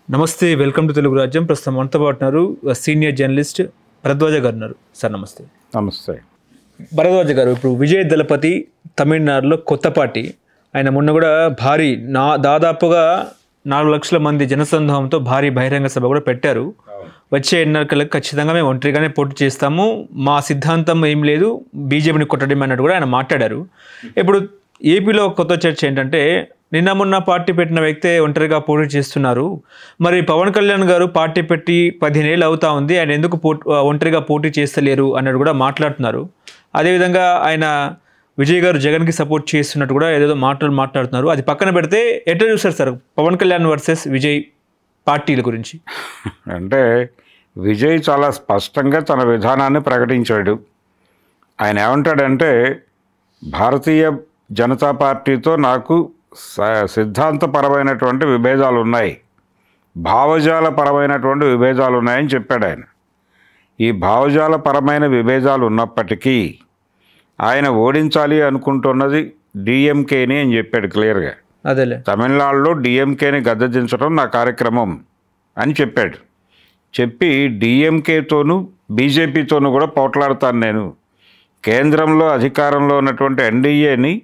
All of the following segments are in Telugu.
నమస్తే, వెల్కమ్ టు తెలుగు రాజ్యం. ప్రస్తుతం మనతో పాటు ఉన్నారు సీనియర్ జర్నలిస్ట్ భరద్వాజ గారు ఉన్నారు. సార్ నమస్తే. నమస్తే భరద్వాజ గారు, ఇప్పుడు విజయ్ దళపతి తమిళనాడులో కొత్త పార్టీ, ఆయన మొన్న కూడా భారీ దాదాపుగా 4 లక్షల మంది జనసందోహంతో భారీ బహిరంగ సభ కూడా పెట్టారు. వచ్చే ఎన్నికలకు ఖచ్చితంగా మేము ఒంటరిగానే పోటీ చేస్తాము, మా సిద్ధాంతం ఏం లేదు, బీజేపీని కొట్టడం అన్నట్టు కూడా ఆయన మాట్లాడారు. ఇప్పుడు ఏపీలో కొత్త చర్చ ఏంటంటే, నిన్న మొన్న పార్టీ పెట్టిన వ్యక్తే ఒంటరిగా పోటీ చేస్తున్నారు. మరి పవన్ కళ్యాణ్ గారు పార్టీ పెట్టి 15 ఏళ్ళు అవుతా ఉంది, ఆయన ఎందుకు ఒంటరిగా పోటీ చేస్తలేరు అన్నట్టు కూడా మాట్లాడుతున్నారు. అదేవిధంగా ఆయన విజయ్ గారు జగన్కి సపోర్ట్ చేస్తున్నట్టు కూడా ఏదేదో మాట్లాడుతున్నారు. అది పక్కన పెడితే ఎట్లా చూస్తారు సార్ పవన్ కళ్యాణ్ వర్సెస్ విజయ్ పార్టీల గురించి? అంటే విజయ్ చాలా స్పష్టంగా తన విధానాన్ని ప్రకటించాడు. ఆయన ఏమంటాడంటే, భారతీయ జనతా పార్టీతో నాకు సిద్ధాంతపరమైనటువంటి విభేదాలు ఉన్నాయి, భావజాలపరమైనటువంటి విభేదాలు ఉన్నాయని చెప్పాడు ఆయన. ఈ భావజాలపరమైన విభేదాలు ఉన్నప్పటికీ ఆయన ఓడించాలి అనుకుంటున్నది డిఎంకేని అని చెప్పాడు క్లియర్గా. అదేలే, తమిళనాడులో డిఎంకేని గద్దెదించడం నా కార్యక్రమం అని చెప్పాడు. చెప్పి డిఎంకేతోనూ బీజేపీతోనూ కూడా పోట్లాడతాను నేను, కేంద్రంలో అధికారంలో ఉన్నటువంటి ఎన్డీఏని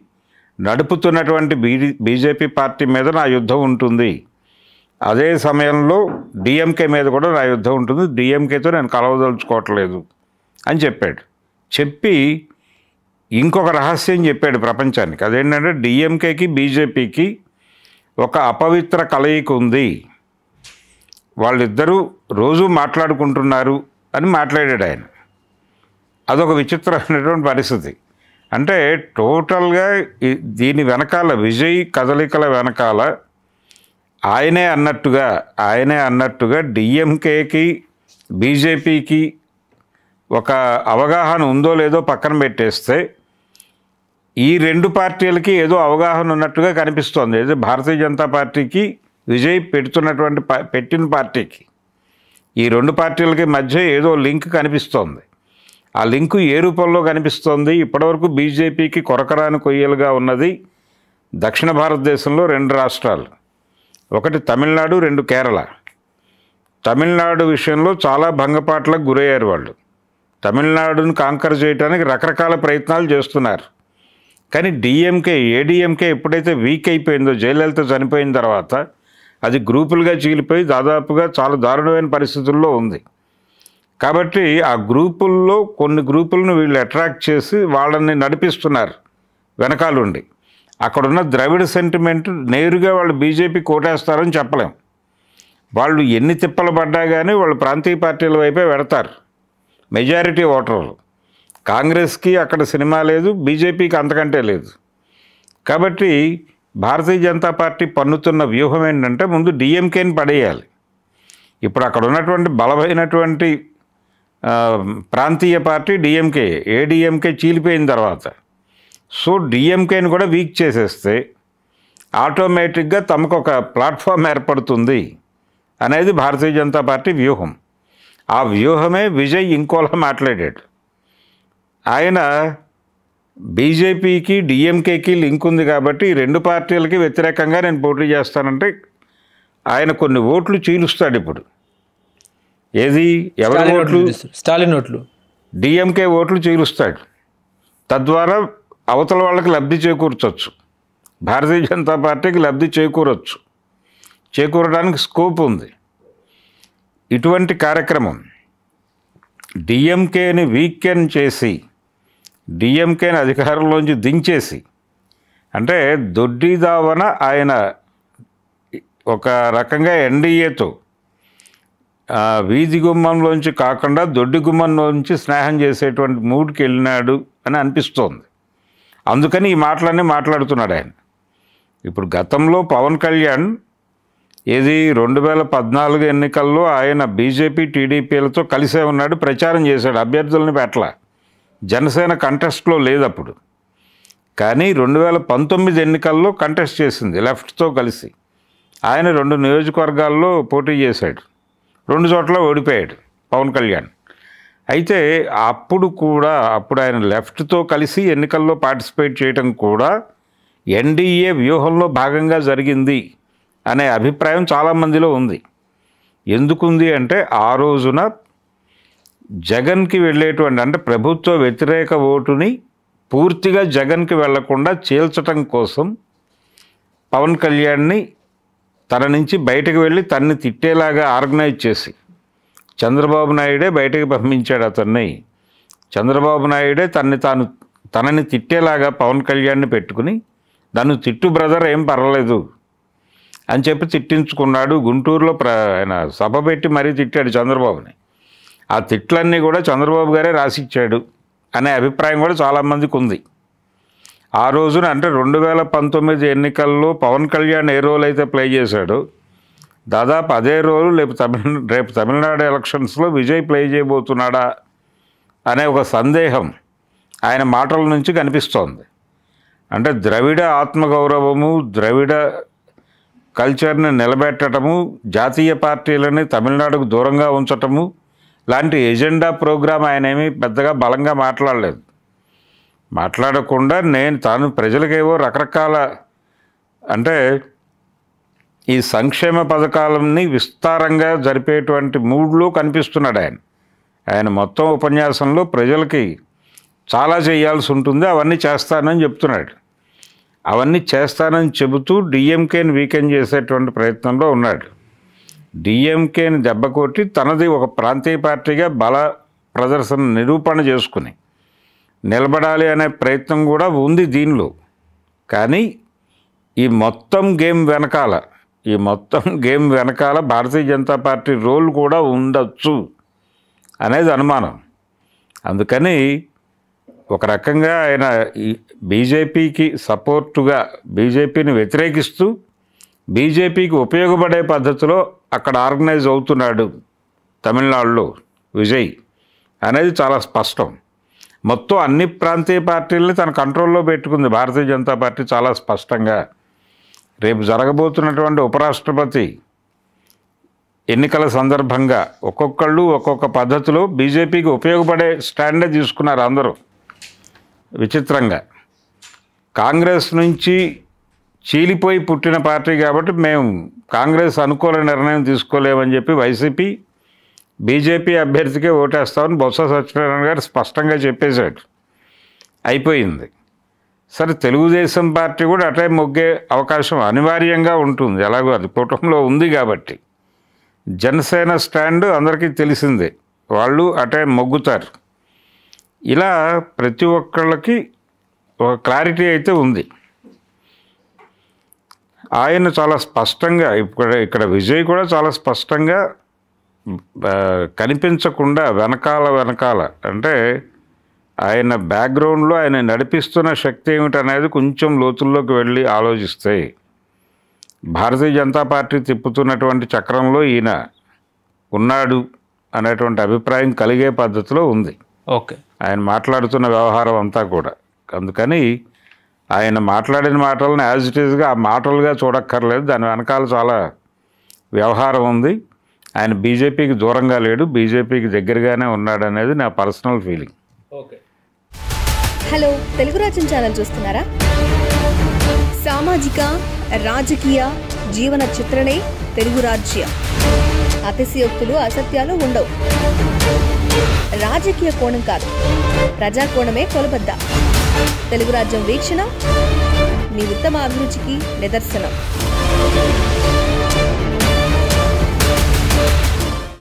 నడుపుతున్నటువంటి బీజేపీ పార్టీ మీద నా యుద్ధం ఉంటుంది, అదే సమయంలో డిఎంకే మీద కూడా నా యుద్ధం ఉంటుంది, డిఎంకేతో నేను కలవదలుచుకోవట్లేదు అని చెప్పాడు. చెప్పి ఇంకొక రహస్యం చెప్పాడు ప్రపంచానికి. అదేంటంటే, డిఎంకేకి బీజేపీకి ఒక అపవిత్ర కలయిక ఉంది, వాళ్ళిద్దరూ రోజు మాట్లాడుకుంటున్నారు అని మాట్లాడాడు ఆయన. అదొక విచిత్రమైనటువంటి పరిస్థితి. అంటే టోటల్గా దీని వెనకాల, విజయ్ కదలికల వెనకాల ఆయనే అన్నట్టుగా డిఎంకేకి బీజేపీకి ఒక అవగాహన ఉందో లేదో పక్కన పెట్టేస్తే, ఈ రెండు పార్టీలకి ఏదో అవగాహన ఉన్నట్టుగా కనిపిస్తోంది. ఏదో భారతీయ జనతా పార్టీకి విజయ్ పెట్టిన పార్టీకి, ఈ రెండు పార్టీలకి మధ్య ఏదో లింక్ కనిపిస్తోంది. ఆ లింకు ఏ రూపంలో కనిపిస్తోంది? ఇప్పటివరకు బీజేపీకి కొరకరాని కొయ్యలుగా ఉన్నది దక్షిణ భారతదేశంలో 2 రాష్ట్రాలు, ఒకటి తమిళనాడు, 2 కేరళ. తమిళనాడు విషయంలో చాలా భంగపాట్లకు గురయ్యారు వాళ్ళు. తమిళనాడును కాంకర్ చేయడానికి రకరకాల ప్రయత్నాలు చేస్తున్నారు. కానీ ఏడీఎంకే ఎప్పుడైతే వీక్ అయిపోయిందో, జయలలిత చనిపోయిన తర్వాత అది గ్రూపులుగా చీలిపోయి దాదాపుగా చాలా దారుణమైన పరిస్థితుల్లో ఉంది. కాబట్టి ఆ గ్రూపుల్లో కొన్ని గ్రూపులను వీళ్ళు అట్రాక్ట్ చేసి వాళ్ళని నడిపిస్తున్నారు వెనకాలండి. అక్కడున్న ద్రవిడ సెంటిమెంట్ నేరుగా వాళ్ళు బీజేపీ కోటేస్తారని చెప్పలేం. వాళ్ళు ఎన్ని తిప్పలు పడ్డా కానీ వాళ్ళు ప్రాంతీయ పార్టీల వైపే పెడతారు మెజారిటీ ఓటర్లు. కాంగ్రెస్కి అక్కడ సినిమా లేదు, బీజేపీకి అంతకంటే లేదు. కాబట్టి భారతీయ జనతా పార్టీ పన్నుతున్న వ్యూహం ఏంటంటే, ముందు డిఎంకేని పడేయాలి. ఇప్పుడు అక్కడ ఉన్నటువంటి బలమైనటువంటి ప్రాంతీయ పార్టీ డిఎంకే, ఏడీఎంకే చీలిపోయిన తర్వాత, సో డిఎంకేని కూడా వీక్ చేసేస్తే ఆటోమేటిక్గా తమకు ఒక ప్లాట్ఫామ్ ఏర్పడుతుంది అనేది భారతీయ జనతా పార్టీ వ్యూహం. ఆ వ్యూహమే విజయ్ ఇంకోలా మాట్లాడాడు. ఆయన బీజేపీకి డిఎంకేకి లింక్ ఉంది కాబట్టి ఈ 2 పార్టీలకి వ్యతిరేకంగా నేను పోటీ చేస్తానంటే ఆయన కొన్ని ఓట్లు చీలుస్తాడు. ఇప్పుడు ఏది, ఎవరి ఓట్లు? స్టాలిన్ ఓట్లు, డిఎంకే ఓట్లు చీలుస్తాడు. తద్వారా అవతల వాళ్ళకి లబ్ధి చేకూర్చవచ్చు, భారతీయ జనతా పార్టీకి లబ్ధి చేకూరడానికి స్కోప్ ఉంది. ఇటువంటి కార్యక్రమం డిఎంకేని వీకెన్ చేసి, డిఎంకేని అధికారంలోంచి దించేసి, అంటే దొడ్డిదావన ఆయన ఒక రకంగా ఎన్డీఏతో వీధి గుమ్మంలోంచి కాకుండా దొడ్డి గుమ్మంలోంచి స్నేహం చేసేటువంటి మూడ్కి వెళ్ళినాడు అని అనిపిస్తోంది. అందుకని ఈ మాటలన్నీ మాట్లాడుతున్నాడు ఆయన. ఇప్పుడు గతంలో పవన్ కళ్యాణ్ 2014 ఎన్నికల్లో ఆయన బీజేపీ టీడీపీలతో కలిసే ఉన్నాడు, ప్రచారం చేశాడు, అభ్యర్థులని పెట్టల. జనసేన కంటెస్ట్లో లేదు అప్పుడు. కానీ 2019 ఎన్నికల్లో కంటెస్ట్ చేసింది లెఫ్ట్తో కలిసి. ఆయన 2 నియోజకవర్గాల్లో పోటీ చేశాడు, 2 చోట్ల ఓడిపోయాడు పవన్ కళ్యాణ్. అయితే అప్పుడు ఆయన లెఫ్ట్తో కలిసి ఎన్నికల్లో పార్టిసిపేట్ చేయడం కూడా ఎన్డీఏ వ్యూహంలో భాగంగా జరిగింది అనే అభిప్రాయం చాలామందిలో ఉంది. ఎందుకుంది అంటే ఆ రోజున జగన్కి వెళ్ళేటువంటి అంటే ప్రభుత్వ వ్యతిరేక ఓటుని పూర్తిగా జగన్కి వెళ్లకుండా చీల్చటం కోసం పవన్ కళ్యాణ్ని తన నుంచి బయటకు వెళ్ళి తన్ని తిట్టేలాగా ఆర్గనైజ్ చేసి చంద్రబాబు నాయుడే బయటకు పంపించాడు అతన్ని. చంద్రబాబు నాయుడే తనని తిట్టేలాగా పవన్ కళ్యాణ్ని పెట్టుకుని నన్ను తిట్టు బ్రదర్ ఏం పర్వాలేదు అని చెప్పి తిట్టించుకున్నాడు. గుంటూరులో ఆయన సభ పెట్టి మరీ తిట్టాడు చంద్రబాబుని. ఆ తిట్లన్నీ కూడా చంద్రబాబు గారే రాసిచ్చాడు అనే అభిప్రాయం కూడా చాలామందికి ఉంది. ఆ రోజున అంటే 2019 ఎన్నికల్లో పవన్ కళ్యాణ్ ఏ రోల్ అయితే ప్లే చేశాడో దాదాపు అదే రోలు రేపు తమిళనాడు ఎలక్షన్స్లో విజయ్ ప్లే చేయబోతున్నాడా అనే ఒక సందేహం ఆయన మాటల నుంచి కనిపిస్తోంది. అంటే ద్రవిడ ఆత్మగౌరవము, ద్రవిడ కల్చర్ని నిలబెట్టడము, జాతీయ పార్టీలని తమిళనాడుకు దూరంగా ఉంచటము లాంటి ఎజెండా ప్రోగ్రాం ఆయన ఏమీ పెద్దగా బలంగా మాట్లాడకుండా తాను ప్రజలకేవో రకరకాల అంటే ఈ సంక్షేమ పథకాలని విస్తారంగా జరిపేటువంటి మూడ్లో కనిపిస్తున్నాడు ఆయన మొత్తం ఉపన్యాసంలో ప్రజలకి చాలా చేయాల్సి ఉంటుంది, అవన్నీ చేస్తానని చెప్తున్నాడు. అవన్నీ చేస్తానని చెబుతూ డిఎంకేని వీకెండ్ చేసేటువంటి ప్రయత్నంలో ఉన్నాడు. డిఎంకేని దెబ్బకొట్టి తనది ఒక ప్రాంతీయ పార్టీగా బల ప్రదర్శన నిరూపణ చేసుకుని నిలబడాలి అనే ప్రయత్నం కూడా ఉంది దీనిలో. కానీ ఈ మొత్తం గేమ్ వెనకాల భారతీయ జనతా పార్టీ రోల్ కూడా ఉండొచ్చు అనేది అనుమానం. అందుకని ఒక రకంగా ఆయన ఈ బీజేపీకి సపోర్టుగా బీజేపీని వ్యతిరేకిస్తూ బీజేపీకి ఉపయోగపడే పద్ధతిలో అక్కడ ఆర్గనైజ్ అవుతున్నాడు తమిళనాడులో విజయ్ అనేది చాలా స్పష్టం. మొత్తం అన్ని ప్రాంతీయ పార్టీలని తన కంట్రోల్లో పెట్టుకుంది భారతీయ జనతా పార్టీ చాలా స్పష్టంగా. రేపు జరగబోతున్నటువంటి ఉపరాష్ట్రపతి ఎన్నికల సందర్భంగా ఒక్కొక్కళ్ళు ఒక్కొక్క పద్ధతిలో బీజేపీకి ఉపయోగపడే స్టాండే తీసుకున్నారు అందరూ. విచిత్రంగా కాంగ్రెస్ నుంచి చీలిపోయి పుట్టిన పార్టీ కాబట్టి మేము కాంగ్రెస్ అనుకూల నిర్ణయం తీసుకోలేమని చెప్పి వైసీపీ బీజేపీ అభ్యర్థికే ఓటేస్తామని బొత్స సత్యనారాయణ గారు స్పష్టంగా చెప్పేశాడు. అయిపోయింది. సరే తెలుగుదేశం పార్టీ కూడా అటే మొగ్గే అవకాశం అనివార్యంగా ఉంటుంది, ఎలాగో అది కూటమిలో ఉంది కాబట్టి. జనసేన స్టాండ్ అందరికీ తెలిసిందే, వాళ్ళు అటే మొగ్గుతారు. ఇలా ప్రతి ఒక్కళ్ళకి ఒక క్లారిటీ అయితే ఉంది. ఆయన చాలా స్పష్టంగా ఇక్కడ విజయ్ కూడా చాలా స్పష్టంగా కనిపించకుండా వెనకాల అంటే ఆయన బ్యాక్గ్రౌండ్లో ఆయన నడిపిస్తున్న శక్తి ఏమిటనేది కొంచెం లోతుల్లోకి వెళ్ళి ఆలోచిస్తే భారతీయ జనతా పార్టీ తిప్పుతున్నటువంటి చక్రంలో ఈయన ఉన్నాడు అనేటువంటి అభిప్రాయం కలిగే పద్ధతిలో ఉంది. ఓకే, ఆయన మాట్లాడుతున్న వ్యవహారం అంతా కూడా. అందుకని ఆయన మాట్లాడిన మాటలను యాజ్ ఇట్ ఈజ్గా ఆ మాటలుగా చూడక్కర్లేదు, దాని వెనకాల చాలా వ్యవహారం ఉంది. ఆయన బీజేపీకి దూరంగా లేడు, బీజేపీకి దగ్గరగానే ఉన్నాడు అనేది నా personal feeling. Okay. Hello, Telugu రాజ్యం ఛానల్ చూస్తున్నారా? సామాజిక రాజకీయ జీవన చిత్రణే తెలుగు రాజ్యం. అతిశయోక్తులు అసత్యాలు ఉండవు. రాజకీయ కోణం కాదు, ప్రజా కోణమే కొలబద్ద. తెలుగు రాజ్యం వీక్షణ మీ ఉత్తమ అభిరుచికి నిదర్శనం.